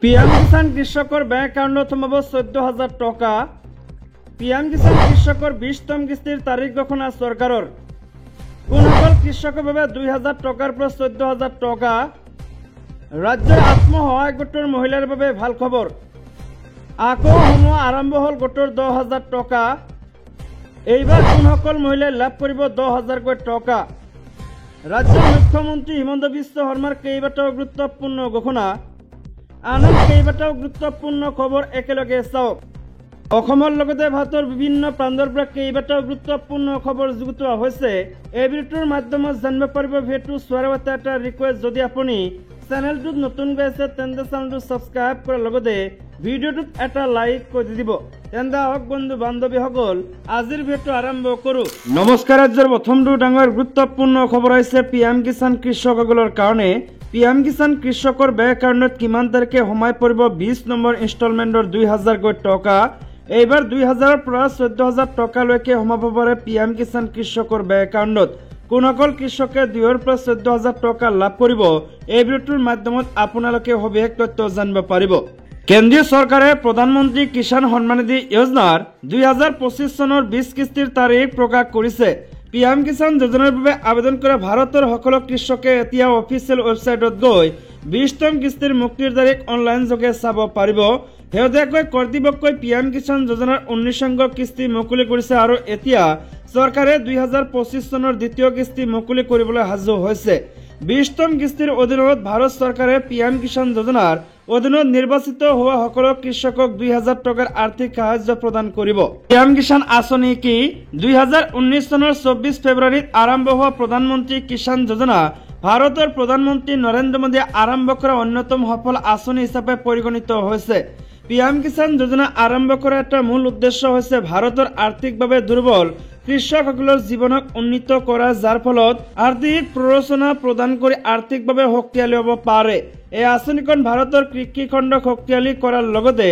PM Kisan কৃষকৰ bank একাউণ্টত সোমাব 14,000 টকা। পিএম কিষাণ কৃষকৰ 20তম কিস্তিৰ তাৰিখ ঘোষণা চৰকাৰৰ। কোনসকল কৃষকৰ বাবে 2,000 টকাৰ পৰা 14,000 টকা। ৰাজ্যৰ আত্মসহায়ক গোটৰ মহিলাৰ বাবে ভাল খবৰ। আকৌ সোমোৱা আৰম্ভ হ'ল গোটৰ 10,000 টকা। এইবাৰ কোনসকল মহিলাই লাভ কৰিব 10,000কৈ টকা। ৰাজ্যৰ মুখ্যমন্ত্ৰী হিমন্ত বিশ্ব শৰ্মাৰ কেইবাটাও গুৰুত্বপূৰ্ণ ঘোষণা। আন কেইবাটাও গুৰুত্বপূৰ্ণ খবৰ একেলগে চাওক। অসমৰ লগতে ভাৰতৰ বিভিন্ন প্ৰান্তৰ পৰা কেইবাটাও গুৰুত্বপূৰ্ণ খবৰ যুগুতোৱা হৈছে। এই ভিডিঅ'টোৰ মাধ্যমত জানিব পাৰিব। ভিডিঅ'টো চোৱাৰ আগতে এটা ৰিকুৱেষ্ট, যদি আপুনি চেনেলটোত নতুনকৈ আছে তেন্তে চেনেলটো ছাবস্ক্ৰাইব কৰাৰ লগতে ভিডিঅ'টোত এটা লাইক কৰি দিব। তেন্তে আহক বন্ধু বান্ধৱীসকল, আজিৰ ভিডিঅ'টো আৰম্ভ কৰোঁ। নমস্কাৰ। ৰাজ্যৰ প্ৰথমটো ডাঙৰ গুৰুত্বপূৰ্ণ খবৰ আহিছে পিএম কিষাণ কৃষকসকলৰ কাৰণে। পিএম কিষাণ কৃষকৰ বেংক একাউণ্টত কিমান তাৰিখে সোমাই পৰিব 20 নম্বৰ ইনষ্টলমেণ্টৰ 2,000কৈ টকা। এইবাৰ 2,000ৰ পৰা 14,000 টকালৈকে সোমাব পাৰে পিএম কিষাণ কৃষকৰ বেংক একাউণ্টত। কোনসকল কৃষকে 2,000ৰ পৰা 14,000 টকা লাভ কৰিব, এই ভিডিঅ'টোৰ মাধ্যমত আপোনালোকে সবিশেষ তথ্য জানিব পাৰিব। কেন্দ্ৰীয় চৰকাৰে প্ৰধানমন্ত্ৰী কিষাণ সন্মান নিধি যোজনাৰ 2025 চনৰ 20 কিস্তিৰ তাৰিখ প্ৰকাশ কৰিছে। পিএম কিষাণ যোজনাৰ বাবে আবেদন কৰা ভাৰতৰ সকলো কৃষকে এতিয়া অফিচিয়েল ৱেবছাইটত গৈ 20তম কিস্তিৰ মুক্তিৰ তাৰিখ অনলাইন যোগে চাব পাৰিব। শেহতীয়াকৈ কৰ্তৃপক্ষই পিএম কিষাণ যোজনাৰ 19 সংখ্যক কিস্তি মুকলি কৰিছে আৰু এতিয়া চৰকাৰে 2025 চনৰ দ্বিতীয় কিস্তি মুকলি কৰিবলৈ সাজু হৈছে। 20তম কিস্তিৰ অধীনত ভাৰত চৰকাৰে পিএম কিষাণ যোজনাৰ অধীনত নিৰ্বাচিত হোৱা সকলো কৃষকক 2,000 টকাৰ আৰ্থিক সাহায্য প্ৰদান কৰিব। পিএম কিষাণ আঁচনি কি? 2019 চনৰ 24 ফেব্ৰুৱাৰীত আৰম্ভ হোৱা প্ৰধানমন্ত্ৰী কিষাণ যোজনা ভাৰতৰ প্ৰধানমন্ত্ৰী নৰেন্দ্ৰ মোদীয়ে আৰম্ভ কৰা অন্যতম সফল আঁচনি হিচাপে পৰিগণিত হৈছে। পিএম কিষাণ যোজনা আৰম্ভ কৰাৰ এটা মূল উদ্দেশ্য হৈছে ভাৰতৰ আৰ্থিকভাৱে দুৰ্বল কৃষকসকলৰ জীৱনক উন্নীত কৰা, যাৰ ফলত আৰ্থিক প্ৰৰোচনা প্ৰদান কৰি আৰ্থিকভাৱে শক্তিশালী হ'ব পাৰে। এই আঁচনিখন ভাৰতৰ কৃষি খণ্ডক শক্তিশালী কৰাৰ লগতে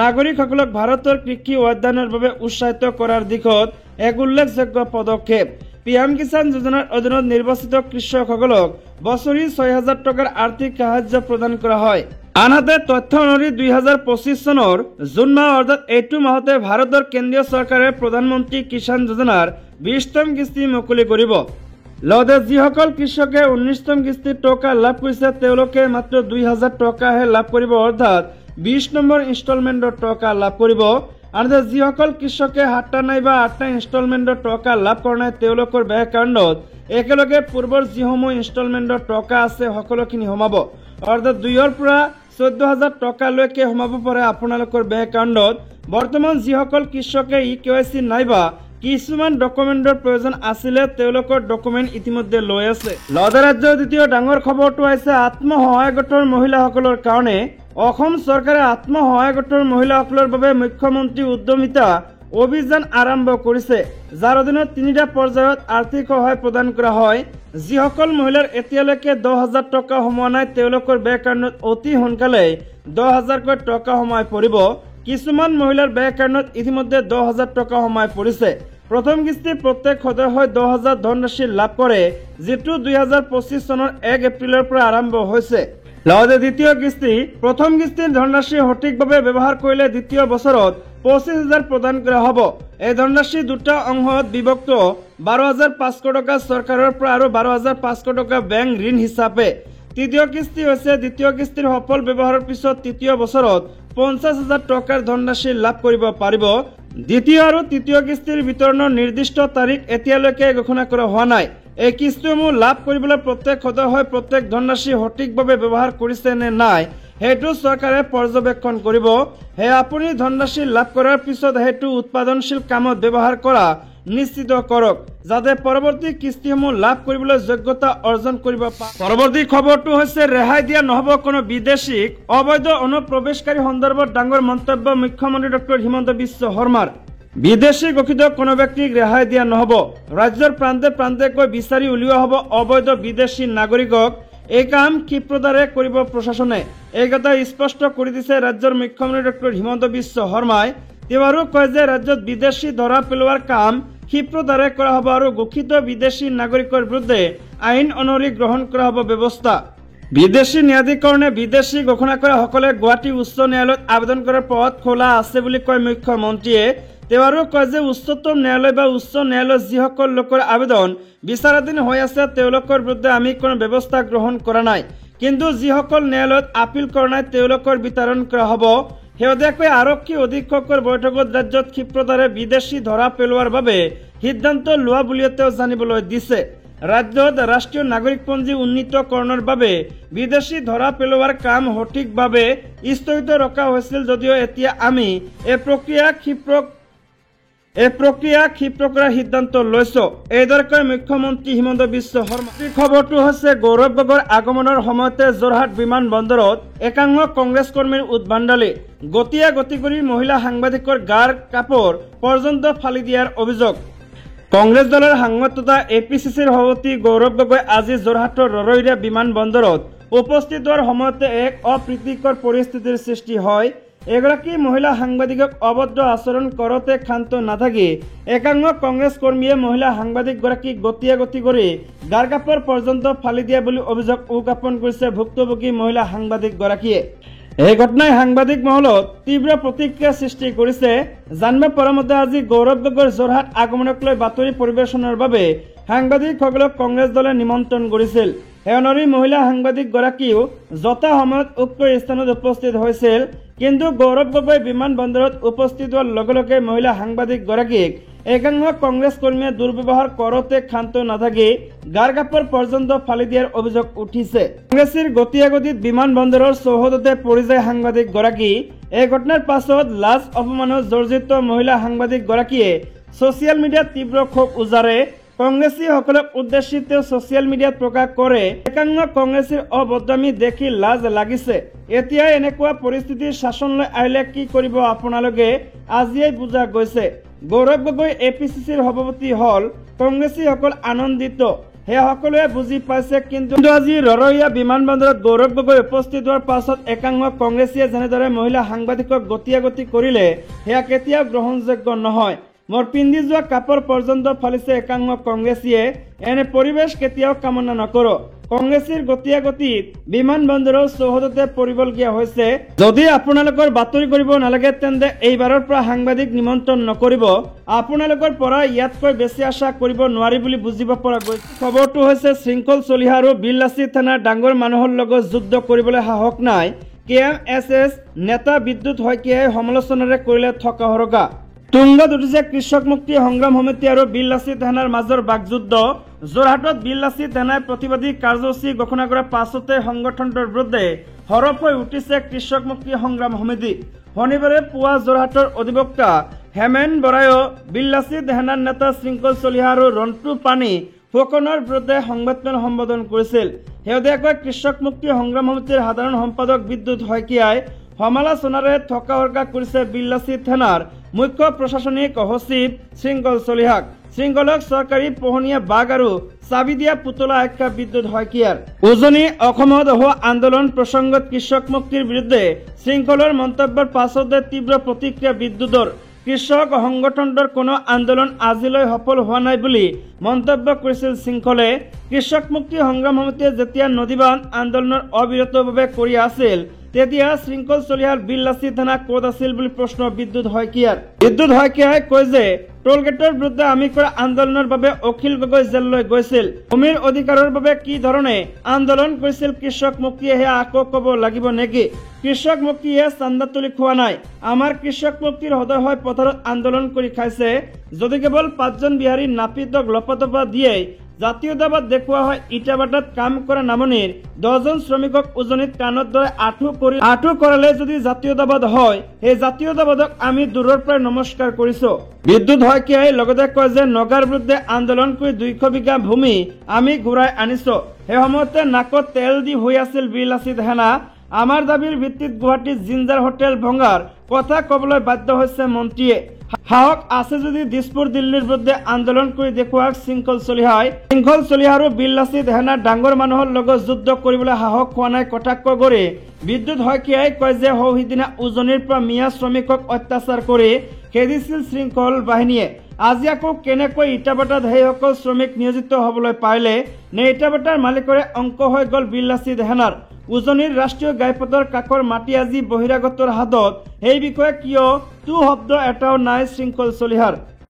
নাগৰিকসকলক ভাৰতৰ কৃষি অধ্যয়নৰ বাবে উৎসাহিত কৰাৰ দিশত এক উল্লেখযোগ্য পদক্ষেপ। পিএম কিষাণ যোজনাৰ অধীনত নিৰ্বাচিত কৃষকসকলক বছৰি 6,000 টকাৰ আৰ্থিক সাহায্য প্ৰদান কৰা হয়। আনহাতে তথ্য অনুসৰি 2025 চনৰ জুন মাহ অৰ্থাৎ এইটো মাহতে ভাৰতৰ কেন্দ্ৰীয় চৰকাৰে প্ৰধানমন্ত্ৰী কিষাণ যোজনাৰ 20তম কিস্তি মুকলি কৰিব। লগতে যিসকল কৃষকে 19তম কিস্তিৰ টকা লাভ কৰিছে তেওঁলোকে মাত্ৰ 2,000 টকাহে লাভ কৰিব, অৰ্থাৎ 20 নম্বৰ ইনষ্টলমেণ্টৰ টকা লাভ কৰিব। আনহাতে যিসকল কৃষকে 7টা নাইবা 8টা ইনষ্টলমেণ্টৰ টকা লাভ কৰা নাই তেওঁলোকৰ বেংক একাউণ্টত একেলগে পূৰ্বৰ যিসমূহ ইনষ্টলমেণ্টৰ টকা আছে সকলোখিনি সোমাব, অৰ্থাৎ 2,000ৰ পৰা 14,000 টকালৈকে সোমাব পাৰে আপোনালোকৰ বেংক একাউণ্টত। বৰ্তমান যিসকল কৃষকে KYC নাইবা কিছুমান ডকুমেণ্টৰ প্ৰয়োজন আছিলে তেওঁলোকৰ ডকুমেণ্ট ইতিমধ্যে লৈ আছে। লগতে ৰাজ্যৰ দ্বিতীয় ডাঙৰ খবৰটো হৈছে আত্মসহায়ক গোটৰ মহিলাসকলৰ কাৰণে। অসম চৰকাৰে আত্মসহায়ক গোটৰ মহিলাসকলৰ বাবে মুখ্যমন্ত্ৰী উদ্যমিতা অভিযান আৰম্ভ কৰিছে, যাৰ অধীনত 3টা পৰ্যায়ত আৰ্থিক সহায় প্ৰদান কৰা হয়। যিসকল মহিলাৰ এতিয়ালৈকে 10,000 টকা সোমোৱা নাই তেওঁলোকৰ বেংক একাউণ্টত অতি সোনকালে 10,000কৈ টকা সোমাই পৰিব। কিছুমান মহিলাৰ বেংক একাউণ্টত ইতিমধ্যে 10,000 টকা সোমাই পৰিছে। প্ৰথম কিস্তি প্ৰত্যেক সদস্যই 10,000 ধনৰাশি লাভ কৰে, যিটো 2025 চনৰ 1 এপ্ৰিলৰ পৰা আৰম্ভ হৈছে। লগতে দ্বিতীয় কিস্তি প্ৰথম কিস্তিৰ ধনৰাশি সঠিকভাৱে ব্যৱহাৰ কৰিলে দ্বিতীয় বছৰত 25,000 প্ৰদান কৰা হ'ব। এই ধনৰাশি দুটা অংশত বিভক্ত 12,500 টকা চৰকাৰৰ পৰা আৰু 12,500 টকা বেংক ঋণ হিচাপে। তৃতীয় কিস্তি হৈছে দ্বিতীয় কিস্তিৰ সফল ব্যৱহাৰৰ পিছত তৃতীয় বছৰত 50,000 টকাৰ ধনৰাশি লাভ কৰিব পাৰিব। দ্বিতীয় আৰু তৃতীয় কিস্তিৰ বিতৰণৰ নিৰ্দিষ্ট তাৰিখ এতিয়ালৈকে ঘোষণা কৰা হোৱা নাই। এই কিস্তিসমূহ লাভ কৰিবলৈ প্ৰত্যেক সদস্যই প্ৰত্যেক ধনৰাশি সঠিকভাৱে ব্যৱহাৰ কৰিছে নে নাই সেইটো চৰকাৰে পৰ্যবেক্ষণ কৰিব। সেয়ে আপুনি ধনৰাশি লাভ কৰাৰ পিছত সেইটো উৎপাদনশীল কামত ব্যৱহাৰ কৰা নিশ্চিত কৰক, যাতে পৰৱৰ্তী কিস্তিসমূহ লাভ কৰিবলৈ যোগ্যতা অৰ্জন কৰিব পাৰে। পৰৱৰ্তী খবৰটো হৈছে ৰেহাই দিয়া নহ'ব কোনো বিদেশীক। অবৈধ অনুপ্ৰৱেশকাৰী সন্দৰ্ভত ডাঙৰ মন্তব্য মুখ্যমন্ত্ৰী ডক্টৰ হিমন্ত বিশ্ব শৰ্মাৰ। বিদেশী ঘোষিত কোনো ব্যক্তিক ৰেহাই দিয়া নহ'ব। ৰাজ্যৰ প্ৰান্তে প্ৰান্তে গৈ বিচাৰি উলিওৱা হ'ব অবৈধ বিদেশী নাগৰিকক। এই কাম ক্ষিপ্ৰতাৰে কৰিব প্ৰশাসনে। এই কথা স্পষ্ট কৰি দিছে ৰাজ্যৰ মুখ্যমন্ত্ৰী ডক্টৰ হিমন্ত বিশ্ব শৰ্মাই। তেওঁ আৰু কয় যে ৰাজ্যত বিদেশী ধৰা পেলোৱাৰ কাম ক্ষিপ্ৰতাৰে কৰা হ'ব আৰু ঘোষিত বিদেশী নাগৰিকৰ বিৰুদ্ধে আইন অনুসৰি গ্ৰহণ কৰা হ'ব ব্যৱস্থা। বিদেশী ন্যায়াধিকৰণে বিদেশী ঘোষণা কৰা সকলে গুৱাহাটী উচ্চ ন্যায়ালয়ত আবেদন কৰাৰ পথ খোলা আছে বুলি কয় মুখ্যমন্ত্ৰীয়ে। তেওঁ আৰু কয় যে উচ্চতম ন্যায়ালয় বা উচ্চ ন্যায়ালয়ত যিসকল লোকৰ আবেদন বিচাৰাধীন হৈ আছে তেওঁলোকৰ বিৰুদ্ধে আমি কোনো ব্যৱস্থা গ্ৰহণ কৰা নাই, কিন্তু যিসকল ন্যায়ালয়ত আপিল কৰা নাই তেওঁলোকৰ বিতৰণ কৰা হ'ব। শেহতীয়াকৈ আৰক্ষী অধীক্ষকৰ বৈঠকত ৰাজ্যত ক্ষিপ্ৰতাৰে বিদেশী ধৰা পেলোৱাৰ বাবে সিদ্ধান্ত লোৱা বুলিও তেওঁ জানিবলৈ দিছে। ৰাজ্যত ৰাষ্ট্ৰীয় নাগৰিকপঞ্জী উন্নীতকৰণৰ বাবে বিদেশী ধৰা পেলোৱাৰ কাম সঠিকভাৱে স্থগিত ৰখা হৈছিল যদিও এতিয়া আমি এই প্ৰক্ৰিয়া ক্ষিপ্ৰ কৰাৰ সিদ্ধান্ত লৈছো, এইদৰে কয় মুখ্যমন্ত্ৰী হিমন্ত বিশ্ব শৰ্মা। খবৰটো হৈছে গৌৰৱ গগৈৰ আগমনৰ সময়তে যোৰহাট বিমান বন্দৰত একাংশ কংগ্ৰেছ কৰ্মীৰ উদ্ভণ্ডালি। গতি কৰি মহিলা সাংবাদিকৰ গাৰ কাপোৰ পৰ্যন্ত ফালি দিয়াৰ অভিযোগ। কংগ্ৰেছ দলৰ সাংসদ তথা APCCৰ সভাপতি গৌৰৱ গগৈ আজি যোৰহাটৰ ৰৰৈয়া বিমান বন্দৰত উপস্থিত হোৱাৰ সময়তে এক অপ্ৰীতিকৰ পৰিস্থিতিৰ সৃষ্টি হয়। এগৰাকী মহিলা সাংবাদিকক অভদ্ৰ আচৰণ কৰোঁতে ক্ষান্ত নাথাকি একাংশ কংগ্ৰেছ কৰ্মীয়ে মহিলা সাংবাদিকগৰাকীক গতি কৰি গাৰ কাপোৰ পৰ্যন্ত ফালি দিয়া বুলি অভিযোগ উত্থাপন কৰিছে ভুক্তভোগী মহিলা সাংবাদিকগৰাকীয়ে। এই ঘটনাই সাংবাদিক মহলত তীব্ৰ প্ৰতিক্ৰিয়া সৃষ্টি কৰিছে। জানিব পৰা মতে আজি গৌৰৱ গগৈৰ যোৰহাট আগমনক লৈ বাতৰি পৰিৱেশনৰ বাবে সাংবাদিকসকলক কংগ্ৰেছ দলে নিমন্ত্ৰণ কৰিছিল। সেই অনুসৰি মহিলা সাংবাদিকগৰাকীও যথা সময়ত উক্ত স্থানত উপস্থিত হৈছিল, কিন্তু গৌৰৱ গগৈ বিমান বন্দৰত উপস্থিত হোৱাৰ লগে লগে মহিলা সাংবাদিকগৰাকীক একাংশ কংগ্ৰেছ কৰ্মীয়ে দুৰ্ব্যৱহাৰ কৰোঁতে ক্ষান্ত নাথাকি গাৰ কাপোৰ পৰ্যন্ত ফালি দিয়াৰ অভিযোগ উঠিছে। কংগ্ৰেছৰ গতিত বিমান বন্দৰৰ চৌহদতে পৰি যায় সাংবাদিকগৰাকী। এই ঘটনাৰ পাছত লাজ অপমানত জৰ্জৰিত মহিলা সাংবাদিকগৰাকীয়ে ছচিয়েল মিডিয়াত তীব্ৰ ক্ষোভ উজাৰে। কংগ্ৰেছীসকলক উদ্দেশ্যি তেওঁ ছচিয়েল মিডিয়াত প্ৰকাশ কৰে, একাংশ কংগ্ৰেছীৰ অভদ্ৰামী দেখি লাজ লাগিছে। এতিয়া এনেকুৱা পৰিস্থিতিৰ শাসনলৈ আহিলে কি কৰিব আপোনালোকে আজিয়েই বুজা গৈছে। গৌৰৱ গগৈ APCCৰ সভাপতি হল, কংগ্ৰেছীসকল আনন্দিত, সেয়া সকলোৱে বুজি পাইছে, কিন্তু আজি ৰৰৈয়া বিমান বন্দৰত গৌৰৱ গগৈ উপস্থিত হোৱাৰ পাছত একাংশ কংগ্ৰেছীয়ে যেনেদৰে মহিলা সাংবাদিকক গতি কৰিলে সেয়া কেতিয়াও গ্ৰহণযোগ্য নহয়। মোৰ পিন্ধি যোৱা কাপোৰ পৰ্যন্ত ফালিছে একাংশ কংগ্ৰেছীয়ে। এনে পৰিৱেশ কেতিয়াও কামনা নকৰো। কংগ্ৰেছীৰ গতিত বিমান বন্দৰৰ চৌহদতে পৰিবলগীয়া হৈছে। যদি আপোনালোকৰ বাতৰি কৰিব নালাগে তেন্তে এইবাৰৰ পৰা সাংবাদিক নিমন্ত্ৰণ নকৰিব। আপোনালোকৰ পৰা ইয়াতকৈ বেছি আশা কৰিব নোৱাৰি বুলি বুজিব পৰা গৈছে। খবৰটো হৈছে শৃংখল চলিহা আৰু বিললাচি থানাৰ ডাঙৰ মানুহৰ লগত যুদ্ধ কৰিবলৈ সাহস নাই। KMSS নেতা বিদ্যুৎ শইকীয়াই সমালোচনাৰে কৰিলে থকা হৰকা। তুংগত উঠিছে কৃষক মুক্তি সংগ্ৰাম সমিতি আৰু বিললাচি থানাৰ মাজৰ বাকযুদ্ধ। যোৰহাটত বিললাচি থানাই প্ৰতিবাদী কাৰ্যসূচী ঘোষণা কৰাৰ পাছতে সংগঠনটোৰ বিৰুদ্ধে সৰব হৈ উঠিছে কৃষক মুক্তি সংগ্ৰাম সমিতি। শনিবাৰে পুৱা যোৰহাটৰ অধিবক্তা হেমেন বৰায়ো বিললাচি থানাৰ নেতা শৃংখল চলিহা আৰু ৰন্টু পানী ফুকনৰ বিৰুদ্ধে সংবাদমেল সম্বোধন কৰিছিল। শেহতীয়াকৈ কৃষক মুক্তি সংগ্ৰাম সমিতিৰ সাধাৰণ সম্পাদক বিদ্যুৎ শইকীয়াই সমালোচনাৰে থকা হৰকা কৰিছে বিললাচি থানাৰ মুখ্য প্ৰশাসনিক সচিব শৃংখল চলিহাক। শৃংখলক চৰকাৰী পোহনীয়া বাঘ আৰু চাবি দিয়া পুতলা আখ্যা বিদ্যুৎ শইকীয়াৰ। উজনি অসমত হোৱা আন্দোলন প্ৰসংগত কৃষক মুক্তিৰ বিৰুদ্ধে শৃংখলৰ মন্তব্যৰ পাছতে তীব্ৰ প্ৰতিক্ৰিয়া বিদ্যুৎৰ। কৃষক সংগঠনটোৰ কোনো আন্দোলন আজিলৈ সফল হোৱা নাই বুলি মন্তব্য কৰিছিল শৃংখলে। কৃষক মুক্তি সংগ্ৰাম সমিতিয়ে যেতিয়া নদীবান্ধ আন্দোলনৰ অবিৰতভাৱে কৰি আছিল তেতিয়া শৃংখল চলিহাৰ বিললাচি থানা ক'ত আছিল বুলি প্ৰশ্ন বিদ্যুৎ শইকীয়াৰ। বিদ্যুৎ শইকীয়াই কয় যে টোলগেটৰ বিৰুদ্ধে আমি কৰা আন্দোলনৰ বাবে অখিল গগৈ জেললৈ গৈছিল। ভূমিৰ অধিকাৰৰ বাবে কি ধৰণে আন্দোলন কৰিছিল কৃষক মুক্তিয়ে সেয়া আকৌ ক'ব লাগিব নেকি? কৃষক মুক্তিয়ে চান্দা তুলি খোৱা নাই। আমাৰ কৃষক মুক্তিৰ সদয় হৈ পথাৰত আন্দোলন কৰি খাইছে। যদি কেৱল 5জন বিহাৰী নাপিতক লপাতপা দিয়ে জাতীয়তাবাদ দেখুওৱা হয়, ইটাভাটাত কাম কৰা নামনিৰ 10জন শ্ৰমিকক উজনিত কাণত ধৰে আঁঠু কৰালে যদি জাতীয়তাবাদ হয়, সেই জাতীয়তাবাদক আমি দূৰৰ পৰাই নমস্কাৰ কৰিছো। বিদ্যুৎ শইকীয়াই লগতে কয় যে নগাৰ বিৰুদ্ধে আন্দোলন কৰি 200 বিঘা ভূমি আমি ঘূৰাই আনিছো। সেই সময়তে নাকত তেল দি হৈ আছিল বিললাচি থানা। আমাৰ দাবীৰ ভিত্তিত গুৱাহাটীত জিঞ্জাৰ হোটেল ভঙাৰ কথা ক'বলৈ বাধ্য হৈছে মন্ত্ৰীয়ে। সাহস আছে যদি দিছপুৰ দিল্লীৰ বিৰুদ্ধে আন্দোলন কৰি দেখুৱাওক শৃংখল চলিহাই। শৃংখল চলিহা আৰু বিললাচি থানাৰ ডাঙৰ মানুহৰ লগত যুদ্ধ কৰিবলৈ সাহস হোৱা নাই কটাক্ষ কৰি বিদ্যুৎ শইকীয়াই কয় যে সিদিনা উজনিৰ পৰা মিয়া শ্ৰমিকক অত্যাচাৰ কৰি খেদিছিল শৃংখল বাহিনীয়ে। আজি আকৌ কেনেকৈ ইটাভাটাত সেইসকল শ্ৰমিক নিয়োজিত হ'বলৈ পাৰিলে নে ইটাভাটাৰ মালিকৰে অংক হৈ গ'ল বিল্লাচি দেহানাৰ উজনিৰ ৰাষ্ট্ৰীয় ঘাইপথৰ কাষৰ মাটি আজি বহিৰাগতৰ হাতত সেই বিষয়ে কিয় তু শব্দ এটাও নাই শৃংখল চলিহাৰ।